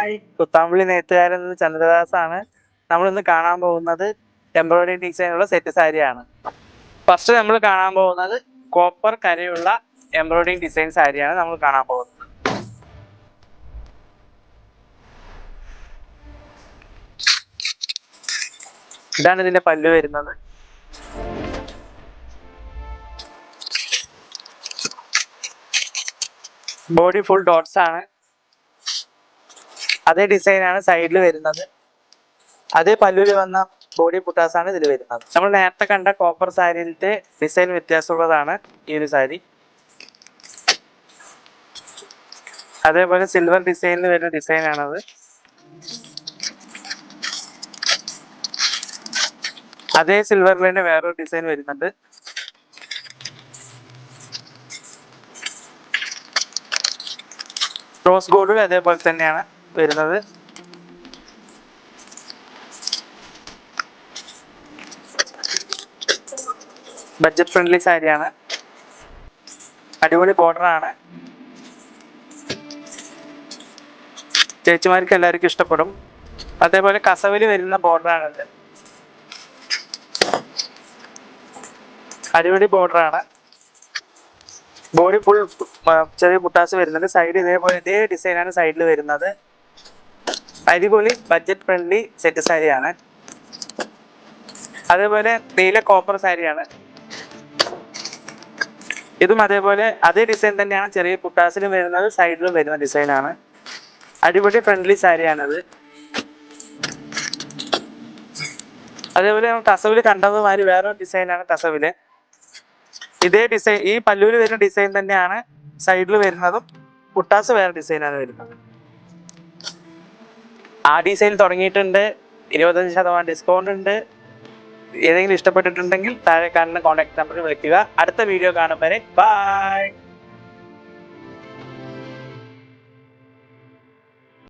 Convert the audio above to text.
Hi, Kuthampully നെയ്ത്തുകാരൻ Chandradas ആണ്. നമ്മളിന്ന് കാണാൻ പോകുന്നത് എംബ്രോയിഡറി ഡിസൈനുള്ള സെറ്റ് സാരിയാണ്. ഫസ്റ്റ് നമ്മൾ കാണാൻ പോകുന്നത് കോപ്പർ കരയുള്ള എംബ്രോയിഡറി ഡിസൈൻ സാരിയാണ് നമ്മൾ കാണാൻ പോകുന്നത്. ഇതാണ് ഇതിന്റെ പല്ലു വരുന്നത്. ബോഡി ഫുൾ ഡോട്ട്സ് ആണ്. അതേ ഡിസൈനാണ് സൈഡിൽ വരുന്നത്. അതേ പല്ലുവിൽ വന്ന ബോഡി പുട്ടാസാണ് ഇതിൽ വരുന്നത്. നമ്മൾ നേരത്തെ കണ്ട കോപ്പർ സാരിയിലത്തെ ഡിസൈൻ വ്യത്യാസമുള്ളതാണ് ഈ ഒരു സാരി. അതേപോലെ സിൽവർ ഡിസൈനിൽ വരുന്ന ഡിസൈനാണത്. അതേ സിൽവറിൽ തന്നെ വേറൊരു ഡിസൈൻ വരുന്നുണ്ട്. റോസ് ഗോൾഡ് അതേപോലെ തന്നെയാണ് വരുന്നത്. ബഡ്ജറ്റ് ഫ്രണ്ട്ലി സാരിയാണ്. അടിപൊളി ബോർഡറാണ്. ചേച്ചിമാർക്ക് എല്ലാവർക്കും ഇഷ്ടപ്പെടും. അതേപോലെ കസവില് വരുന്ന ബോർഡറാണിത്. അടിപൊളി ബോർഡറാണ്. ബോഡി ഫുൾ ചെറിയ പുട്ടാസ് വരുന്നുണ്ട്. സൈഡ് ഇതേപോലെ ഇതേ ഡിസൈനാണ് സൈഡിൽ വരുന്നത്. അടിപൊളി ബഡ്ജറ്റ് ഫ്രണ്ട്ലി സെറ്റ് സാരിയാണ്. അതേപോലെ നീല കോപ്പർ സാരിയാണ്. ഇതും അതേപോലെ അതേ ഡിസൈൻ തന്നെയാണ്. ചെറിയ പുട്ടാസിലും വരുന്നത്, സൈഡിലും വരുന്ന ഡിസൈനാണ്. അടിപൊളി ഫ്രണ്ട്ലി സാരിയാണത്. അതേപോലെ ടസവില് കണ്ടതുമാതിരി വേറൊരു ഡിസൈനാണ് ടസവില്. ഇതേ ഡിസൈൻ ഈ പല്ലുവിൽ വരുന്ന ഡിസൈൻ തന്നെയാണ് സൈഡിൽ വരുന്നതും. പുട്ടാസ് വേറെ ഡിസൈനാണ് വരുന്നത്. ആ ഡിസൈൻ തുടങ്ങിയിട്ടുണ്ട്. 25% ഡിസ്കൗണ്ട് ഉണ്ട്. ഏതെങ്കിലും ഇഷ്ടപ്പെട്ടിട്ടുണ്ടെങ്കിൽ താഴെ കാണുന്ന കോൺടാക്ട് നമ്പറിൽ വിളിക്കുക. അടുത്ത വീഡിയോ കാണും വരെ ബൈ.